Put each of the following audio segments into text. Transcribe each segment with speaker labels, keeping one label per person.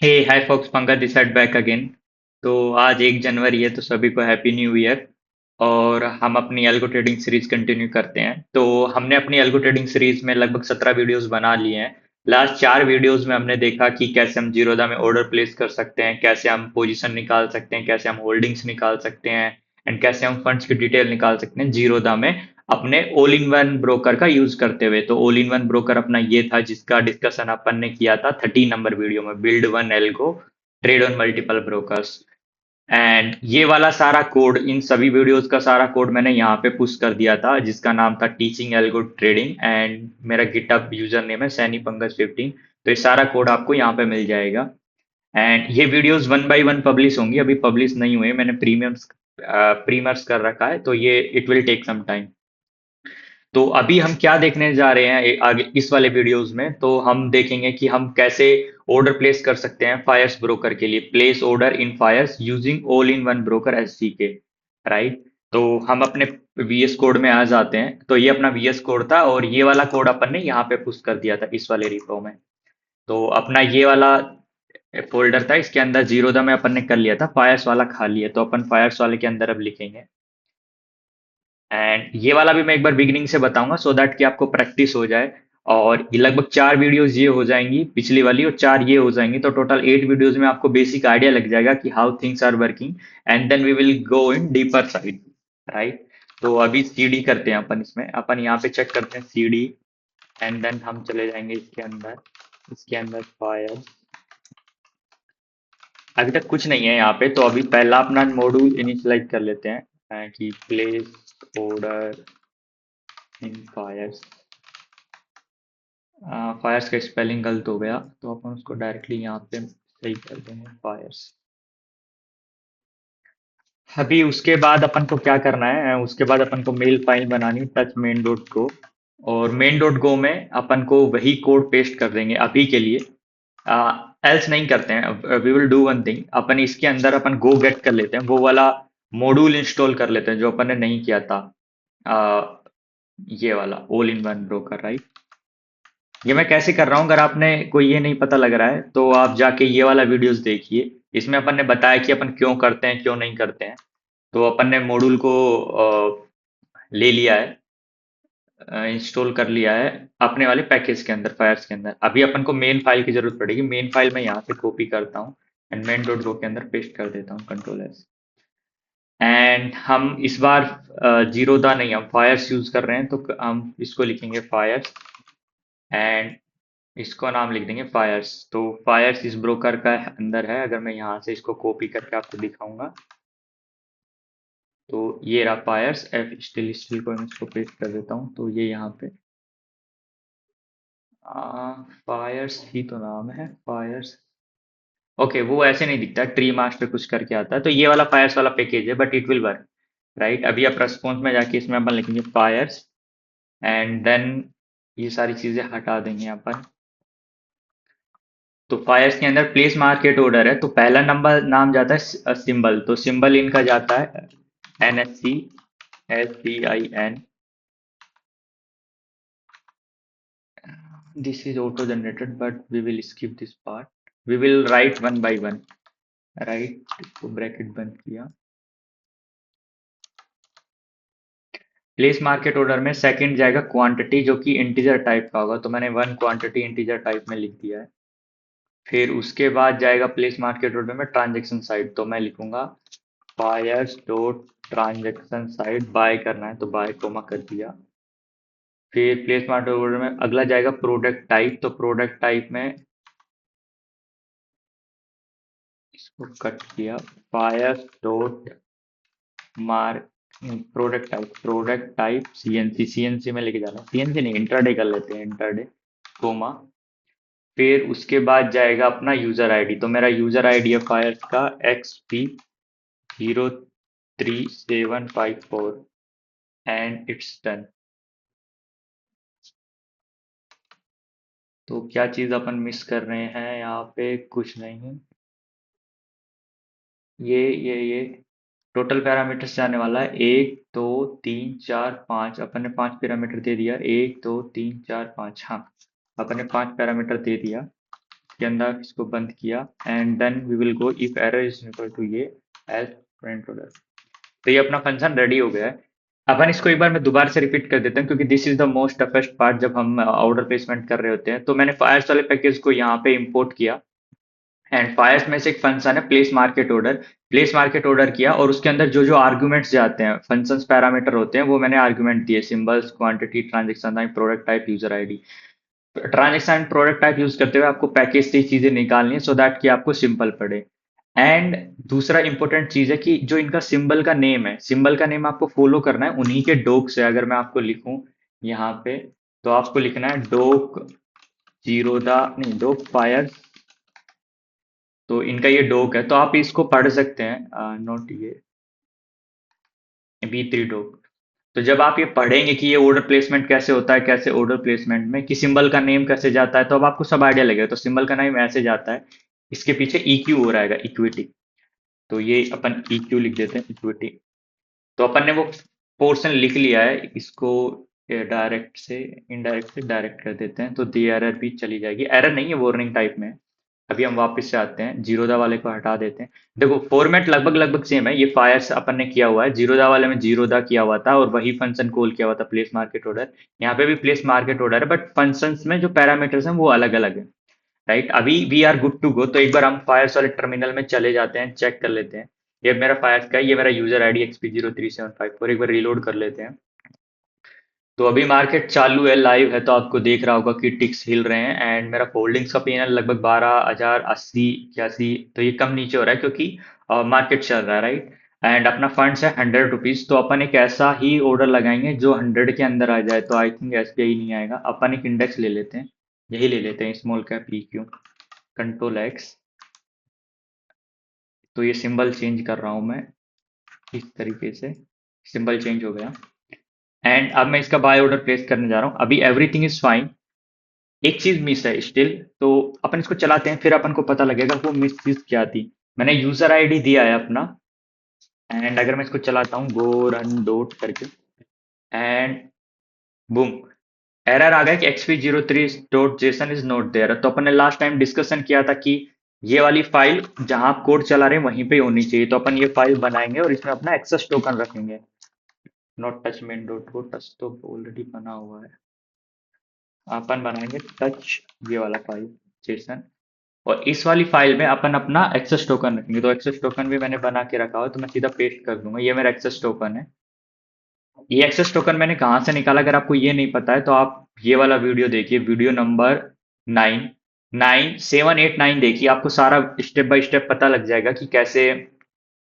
Speaker 1: Hey hi folks, Pankaj this side back again. तो आज 1 जनवरी है, तो सभी को हैप्पी न्यू ईयर। और हम अपनी एल्गो ट्रेडिंग सीरीज कंटिन्यू करते हैं। तो हमने अपनी एल्गो ट्रेडिंग सीरीज में लगभग 17 वीडियोस बना लिए हैं। लास्ट 4 वीडियोस में हमने देखा कि कैसे हम जीरोधा में ऑर्डर प्लेस कर सकते हैं, कैसे हम पोजीशन निकाल सकते हैं, कैसे हम होल्डिंग्स निकाल सकते हैं, एंड कैसे हम फंड्स की डिटेल निकाल सकते हैं जीरोधा में अपने ऑल इन वन ब्रोकर का यूज करते हुए। तो ऑल इन वन ब्रोकर अपना ये था जिसका डिस्कशन अपन ने किया था 13 नंबर वीडियो में, build one algo trade on multiple brokers. And ये वाला सारा कोड, इन सभी वीडियोस का सारा कोड मैंने यहाँ पे पुश कर दिया था, जिसका नाम था टीचिंग एल्गो ट्रेडिंग, एंड मेरा गिटअप यूजर नेम है सैनी पंकज 15। तो ये सारा कोड आपको यहाँ पे मिल जाएगा। एंड ये videos one by one publish होंगी, अभी पब्लिश नहीं हुए, मैंने प्रीमियर्स कर रखा है, तो ये it will take some time. तो अभी हम क्या देखने जा रहे हैं आगे इस वाले वीडियोस में, तो हम देखेंगे कि हम कैसे ऑर्डर प्लेस कर सकते हैं फायर्स ब्रोकर के लिए। Place order in Fyers using all in one broker SDK, right. तो हम अपने वीएस कोड में आ जाते हैं। तो ये अपना वीएस कोड था, और ये वाला कोड अपन ने यहाँ पे पुश कर दिया था इस वाले रिपो में। तो अपना ये वाला फोल्डर था, इसके अंदर जीरोधा में अपन ने कर लिया था, फायर्स वाला खाली है, तो अपन फायर्स वाले के अंदर अब लिखेंगे। एंड ये वाला भी मैं एक बार बिगिनिंग से बताऊंगा, सो दैट कि आपको प्रैक्टिस हो जाए। और ये लगभग 4 वीडियोस ये हो जाएंगी, पिछली वाली, और 4 ये हो जाएंगी, तो टोटल 8 वीडियोस में आपको बेसिक आइडिया लग जाएगा कि how things are working. And then we will go in deeper side, right. तो अभी सीडी करते हैं अपन, इसमें अपन यहाँ पे चेक करते हैं सीडी। एंड देन हम चले जाएंगे इसके अंदर फायर। अभी तक कुछ नहीं है यहाँ पे, तो अभी पहला अपना मॉड्यूल इनिशियलाइज कर लेते हैं, कि place order in Fyers. Fyers का स्पेलिंग गलत हो गया, तो अपन उसको डायरेक्टली यहाँ पे सही कर देंगे, फायर्स। अभी उसके बाद अपन को क्या करना है, उसके बाद अपन को मेल फाइल बनानी, टच मेन डॉट गो। और मेन डॉट गो में अपन को वही कोड पेस्ट कर देंगे अभी के लिए। एल्स नहीं करते हैं, we will do one thing, अपन इसके अंदर अपन गो गेट कर लेते हैं, वो वाला मॉड्यूल इंस्टॉल कर लेते हैं जो अपन ने नहीं किया था। आ, ये वाला all in one broker, right. ये मैं कैसे कर रहा हूँ, अगर आपने कोई ये नहीं पता लग रहा है तो आप जाके ये वाला वीडियोस देखिए। इसमें अपन ने बताया कि अपन क्यों करते हैं, क्यों नहीं करते हैं। तो अपन ने मॉड्यूल को ले लिया है, इंस्टॉल कर लिया है अपने वाले पैकेज के अंदर, फायर्स के अंदर। अभी अपन को मेन फाइल की जरूरत पड़ेगी। मेन फाइल मैं यहाँ से कॉपी करता हूँ, एंड मेन डॉट गो के अंदर पेस्ट कर देता हूँ, कंट्रोल एस। एंड हम इस बार जीरोधा नहीं, हम फायर्स यूज कर रहे हैं, तो हम इसको लिखेंगे फायर्स। एंड इसको नाम लिख देंगे फायर्स। तो फायर्स इस ब्रोकर का अंदर है। अगर मैं यहाँ से इसको कॉपी करके आपको दिखाऊंगा, तो ये रहा फायर्स। एफ स्टिल स्टिल को मैं इसको पेस्ट कर देता हूँ, तो ये यहाँ पे फायर्स ही तो नाम है, फायर्स। ओके, वो ऐसे नहीं दिखता, ट्री मास्टर कुछ करके आता है, तो ये वाला फायर्स वाला पैकेज है, but it will work, right. अभी आप रेस्पॉन्स में जाके इसमें अपन लिखेंगे फायर्स। एंड देन ये सारी चीजें हटा देंगे अपन। तो फायर्स के अंदर प्लेस मार्केट ऑर्डर है, तो पहला नंबर नाम जाता है सिंबल, तो सिंबल इनका जाता है NSC SBIN। This is auto generated, but we will skip this part, we will write one by one, right. इसको ब्रैकेट बंद किया। प्लेस मार्केट ऑर्डर में सेकंड जाएगा क्वांटिटी, जो कि इंटीजर टाइप का होगा, तो मैंने वन क्वांटिटी इंटीजर टाइप में लिख दिया है। फिर उसके बाद जाएगा प्लेस मार्केट ऑर्डर में ट्रांजेक्शन साइड, तो मैं लिखूंगा Fyers dot transaction side, buy करना है तो बाय कोमा कर दिया। फिर प्लेस मार्केट ऑर्डर में अगला जाएगा प्रोडक्ट टाइप, तो प्रोडक्ट टाइप में इसको कट किया, buyers dot mark product type CNC, CNC में लेके जाना, सीएनसी नहीं, इंट्राडे कर लेते हैं, इंट्राडे कोमा। फिर उसके बाद जाएगा अपना यूजर आईडी, तो मेरा यूजर आईडी है फायर्स का XP03754, एंड इट्स डन। तो क्या चीज अपन मिस कर रहे हैं यहाँ पे, कुछ नहीं। ये टोटल पैरामीटर्स जाने वाला है 1 2 3 4 5, अपन ने 5 पैरामीटर दे दिया, 1 2 3 4 5, हाँ अपन ने 5 पैरामीटर दे दिया। के अंदर इसको बंद किया and then we will go if error is equal to ये एज प्रिंट ऑर्डर। तो ये अपना फंक्शन रेडी हो गया है। अपन इसको एक बार मैं दोबारा से रिपीट कर देता हूँ क्योंकि this is the most toughest part जब हम ऑर्डर प्लेसमेंट कर रहे होते हैं। तो मैंने फायर्स वाले पैकेज को यहाँ पे इंपोर्ट किया एंड फायर्स में से एक फंक्शन है place market order. Place market order किया और उसके अंदर जो जो आर्गुमेंट्स जाते हैं, फंक्शंस पैरामीटर होते हैं, वो मैंने आर्गुमेंट दिए, symbols, quantity, transaction type, product type, user ID. Transaction and product type use करते हुए आपको पैकेज से ही चीजें निकालनी है सो दैट कि आपको सिंपल पड़े। एंड दूसरा इंपॉर्टेंट चीज है कि जो इनका सिंबल का नेम है, सिंबल का नेम आपको फॉलो करना है उन्हीं के डोक से। अगर मैं आपको लिखूं यहाँ पे, तो आपको लिखना है डोक जीरोदा, नहीं डोक फायर। तो इनका ये डोक है तो आप इसको पढ़ सकते हैं, नोट ये बी थ्री डोक। तो जब आप ये पढ़ेंगे कि ये ऑर्डर प्लेसमेंट कैसे होता है, कैसे ऑर्डर प्लेसमेंट में कि सिंबल का नेम कैसे जाता है, तो अब आपको सब आइडिया लगेगा। तो सिंबल का नेम ऐसे जाता है, इसके पीछे EQ हो रहेगा, इक्विटी। तो ये अपन EQ लिख देते हैं, इक्विटी। तो अपन ने वो पोर्शन लिख लिया है, इसको डायरेक्ट से इनडायरेक्ट से डायरेक्ट कर देते हैं तो दी एरर भी चली जाएगी। एरर नहीं है, वार्निंग टाइप में है। अभी हम वापस से आते हैं, जीरोदा वाले को हटा देते हैं। देखो फॉर्मेट लगभग लगभग सेम है, ये फायर्स अपन ने किया हुआ है, जीरोदा वाले में जीरोदा किया हुआ था और वही फंक्शन कॉल किया हुआ था प्लेस मार्केट ऑर्डर। यहाँ पे भी प्लेस मार्केट ऑर्डर है बट फंक्शंस में जो पैरामीटर्स हैं वो अलग अलग है। राइट, अभी we are good to go. तो एक बार हम फायर्स वाले टर्मिनल में चले जाते हैं, चेक कर लेते हैं। ये मेरा फायर्स का है, ये मेरा यूजर आईडी XP0375, एक बार रिलोड कर लेते हैं। तो अभी मार्केट चालू है, लाइव है, तो आपको देख रहा होगा कि टिक्स हिल रहे हैं एंड मेरा फोल्डिंग्स का पीएनएल लगभग 12,080 81। तो ये कम नीचे हो रहा है क्योंकि मार्केट चल रहा है, राइट। एंड अपना फंड्स है 100 रुपीज। तो अपन एक ऐसा ही ऑर्डर लगाएंगे जो 100 के अंदर आ जाए। तो आई थिंक SBI नहीं आएगा, अपन एक इंडेक्स ले लेते हैं, यही ले लेते हैं, स्मॉल कैप PQ, Ctrl+X। तो ये सिंबल चेंज कर रहा हूं मैं इस तरीके से, सिंबल चेंज हो गया। एंड अब मैं इसका बाय ऑर्डर प्लेस करने जा रहा हूँ। अभी एवरीथिंग इज फाइन, एक चीज मिस है स्टिल। तो अपन इसको चलाते हैं, फिर अपन को पता लगेगा वो मिस चीज क्या थी। मैंने यूजर आईडी दिया है अपना एंड अगर मैं इसको चलाता हूँ गो रन डॉट करके एंड बूम, एरर आ गया कि XP03.json इज नॉट देयर। तो अपन ने लास्ट टाइम डिस्कशन किया था कि ये वाली फाइल जहां आप कोड चला रहे हैं वहीं पे होनी चाहिए। तो अपन ये फाइल बनाएंगे और इसमें अपना एक्सेस टोकन रखेंगे। नॉट टच मेन डॉट को, टच तो ऑलरेडी बना हुआ है, अपन बनाएंगे टच ये वाला फाइल जेसन। और इस वाली फाइल में अपन अपना एक्सेस टोकन रखेंगे। तो एक्सेस टोकन भी मैंने बना के रखा हो, तो मैं सीधा पेस्ट कर दूंगा, ये मेरा एक्सेस टोकन है। ये एक्सेस टोकन मैंने कहाँ से निकाला, अगर आपको ये नहीं पता है तो आप ये वाला वीडियो देखिए, वीडियो नंबर 9, 9789 देखिए। आपको सारा स्टेप बाय स्टेप पता लग जाएगा कि कैसे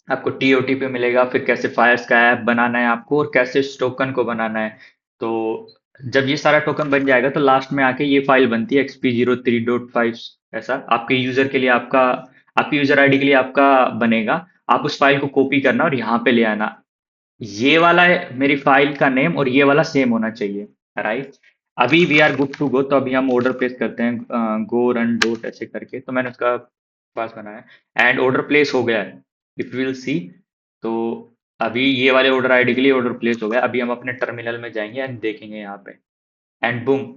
Speaker 1: आपको TOTP मिलेगा, फिर कैसे फायर्स का ऐप बनाना है आपको और कैसे इस टोकन को बनाना है। तो जब ये सारा टोकन बन जाएगा तो लास्ट में आके ये फाइल बनती है XP03.5। ऐसा आपके यूजर के लिए, आपका आपके यूजर आईडी के लिए आपका बनेगा। आप उस फाइल को कॉपी करना और यहाँ पे ले आना। ये वाला है मेरी फाइल का नेम और ये वाला सेम होना चाहिए, राइट। अभी we are good to go. तो अभी हम ऑर्डर प्लेस करते हैं, गो रन डॉट ऐसे करके। तो मैंने उसका पास बनाया एंड ऑर्डर प्लेस हो गया है, इफ विल सी। तो अभी ये वाले ऑर्डर आईडी के लिए ऑर्डर प्लेस हो गया। अभी हम अपने टर्मिनल में जाएंगे एंड देखेंगे यहाँ पे एंड बूम,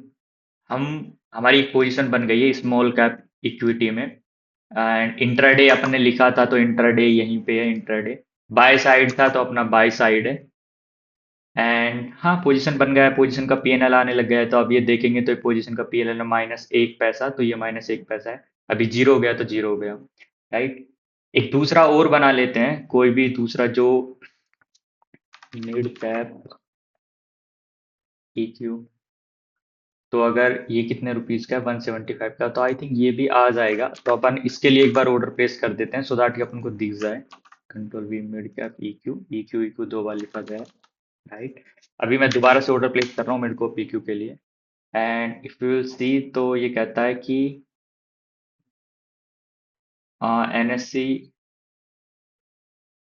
Speaker 1: हम हमारी एक पोजीशन बन गई है स्मॉल कैप इक्विटी में। एंड इंट्राडे अपन ने लिखा था तो इंट्राडे यहीं पे है, इंट्राडे। बाय साइड था तो अपना बाय साइड है। एंड हाँ, पोजीशन बन गया है, पोजीशन का PNL आने लग गया है। तो अब ये देखेंगे तो पोजीशन का PNL है -1 पैसा, तो ये -1 पैसा है। अभी जीरो हो गया तो जीरो हो गया, राइट। एक दूसरा और बना लेते हैं, कोई भी दूसरा जो मिड कैप EQ। तो अगर ये कितने रुपीज का है, 175 का, तो आई थिंक ये भी आ जाएगा। तो अपन इसके लिए एक बार ऑर्डर प्लेस कर देते हैं सो दैट कि अपन को दिख जाए। Ctrl+V मिड कैप EQ दो बार लिखा गया है, राइट। अभी मैं दोबारा से ऑर्डर प्लेस कर रहा हूँ मिड को PQ के लिए and if you will see तो ये कहता है कि NSC,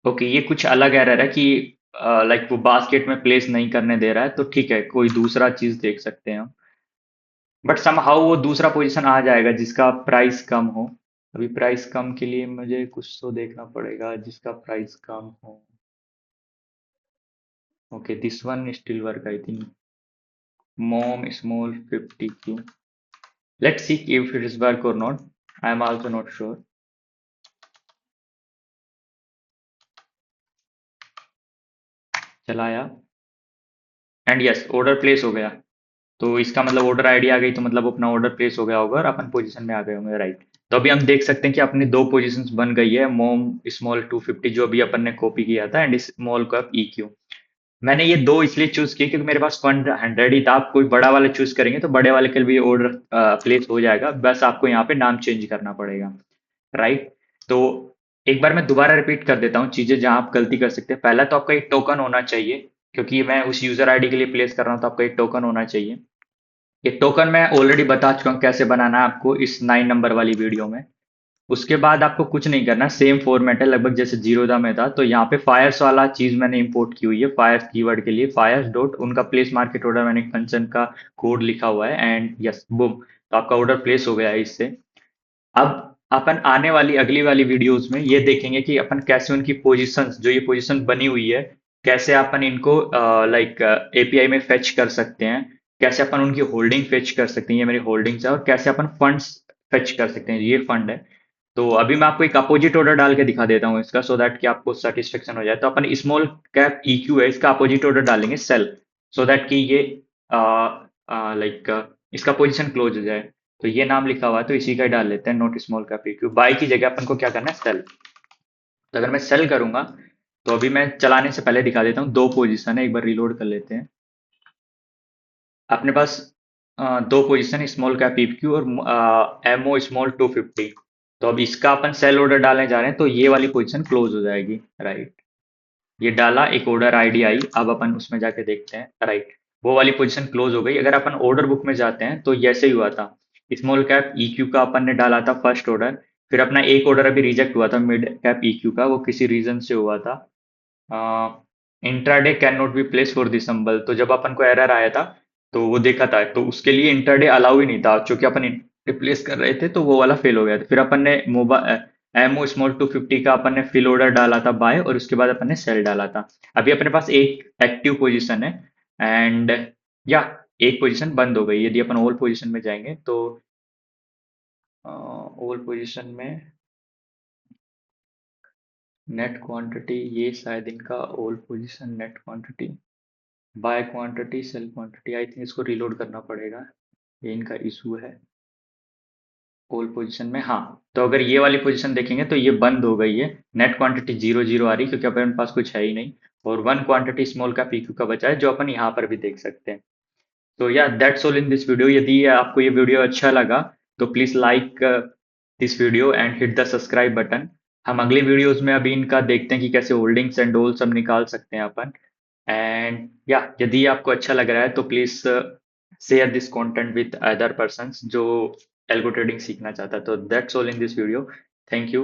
Speaker 1: ओके, ये कुछ अलग एरर है कि लाइक वो बास्केट में प्लेस नहीं करने दे रहा है। तो ठीक है, कोई दूसरा चीज देख सकते हैं हम। बट समहाउ वो दूसरा पोजीशन आ जाएगा जिसका प्राइस कम हो। अभी प्राइस कम के लिए मुझे कुछ तो देखना पड़ेगा जिसका प्राइस कम हो। Okay, this one still work I think, mom small 50Q। Let's see if it is work और नॉट। I am also not sure. चलाया एंड यस ऑर्डर प्लेस हो गया। तो इसका मतलब ऑर्डर आईडी आ गई, तो मतलब अपना ऑर्डर प्लेस हो गया होगा और अपन पोजीशन में आ गए होंगे, राइट। तो अभी हम देख सकते हैं कि अपनी दो पोजीशंस बन गई है, मोम स्मॉल 250 जो अभी अपन ने कॉपी किया था, एंड स्मॉल कप EQ। मैंने ये दो इसलिए चूज किए क्योंकि मेरे पास फंड 100 ही था। आप कोई बड़ा वाला चूज करेंगे तो बड़े वाले के लिए भी ऑर्डर प्लेस हो जाएगा, बस आपको यहाँ पे नाम चेंज करना पड़ेगा, राइट। तो एक बार मैं दोबारा रिपीट कर देता हूँ चीजें जहां आप गलती कर सकते हैं। पहला तो आपका एक टोकन होना चाहिए, क्योंकि मैं उस यूजर आईडी के लिए प्लेस कर रहा हूँ, तो आपका एक टोकन होना चाहिए। ये टोकन मैं ऑलरेडी बता चुका हूँ कैसे बनाना है आपको इस 9 नंबर वाली वीडियो में। उसके बाद आपको कुछ नहीं करना, सेम फॉर्मेट है लगभग जैसे जीरोधा में था। तो यहाँ पे फायर्स वाला चीज मैंने इंपोर्ट की हुई है, फायर्स कीवर्ड के लिए फायर्स डॉट उनका प्लेस मार्केट ऑर्डर, मैंने एक फंक्शन का कोड लिखा हुआ है, एंड यस बुम, तो आपका ऑर्डर प्लेस हो गया है इससे। अब अपन आने वाली अगली वाली वीडियोस में ये देखेंगे कि अपन कैसे उनकी पोजीशंस, जो ये पोजीशन बनी हुई है, कैसे अपन इनको लाइक API में फेच कर सकते हैं, कैसे अपन उनकी होल्डिंग फेच कर सकते हैं, ये मेरी होल्डिंग्स है, और कैसे अपन फंड्स फेच कर सकते हैं, ये फंड है। तो अभी मैं आपको एक अपोजिट ऑर्डर डाल के दिखा देता हूँ इसका, सो दैट कि आपको सेटिस्फेक्शन हो जाए। तो अपन स्मॉल कैप EQ है, इसका अपोजिट ऑर्डर डालेंगे सेल, सो दैट कि ये लाइक इसका पोजीशन क्लोज हो जाए। तो ये नाम लिखा हुआ है तो इसी का ही डाल लेते हैं, note small cap EQ। Buy की जगह अपन को क्या करना है, सेल। तो अगर मैं सेल करूंगा, तो अभी मैं चलाने से पहले दिखा देता हूँ, दो पोजीशन है, एक बार रिलोड कर लेते हैं। अपने पास दो पोजीशन स्मॉल कैप EQ और MO स्मॉल 250। तो अब इसका अपन सेल ऑर्डर डालने जा रहे हैं, तो ये वाली पोजीशन क्लोज हो जाएगी, राइट। ये डाला, एक ऑर्डर आईडी आई, अब अपन उसमें जाके देखते हैं, राइट। वो वाली पोजीशन क्लोज हो गई। अगर अपन ऑर्डर बुक में जाते हैं तो ये ऐसे ही हुआ था। स्मॉल कैप EQ का अपन ने डाला था फर्स्ट ऑर्डर, फिर अपना एक ऑर्डर अभी रिजेक्ट हुआ था मिड कैप EQ का, वो किसी रीजन से हुआ था। Intraday can not be place for this symbol, तो जब अपन को एरर आया था तो वो देखा था, तो उसके लिए इंट्राडे अलाउ ही नहीं था, क्योंकि अपन रिप्लेस कर रहे थे, तो वो वाला फेल हो गया था। फिर अपन ने मोबाइल MO स्मॉल 250 का अपन ने फिल ऑर्डर डाला था बाय, और उसके बाद अपन ने सेल डाला था। अभी अपने पास एक एक्टिव पोजीशन है, एंड या एक पोजीशन बंद हो गई। यदि अपन ऑल पोजीशन में जाएंगे तो ऑल पोजीशन में नेट क्वांटिटी, ये शायद इनका all position net quantity, buy quantity sell quantity, I think इसको रीलोड करना पड़ेगा, ये इनका इशू है। ऑल पोजीशन में हाँ, तो अगर ये वाली पोजीशन देखेंगे तो ये बंद हो गई है, नेट क्वांटिटी 0 0 आ रही, क्योंकि अपने पास कुछ है ही नहीं। और वन क्वांटिटी स्मॉल का PQ का बचा है, जो अपन यहाँ पर भी देख सकते हैं। तो या that's all in this video. यदि आपको ये वीडियो अच्छा लगा तो please like this video and hit the subscribe button. हम अगले वीडियोस में अभी इनका देखते हैं कि कैसे होल्डिंग्स एंड ऑल सब निकाल सकते हैं अपन। एंड या यदि आपको अच्छा लग रहा है तो please share this content with other persons जो एल्गो ट्रेडिंग सीखना चाहता है। तो that's all in this video. Thank you.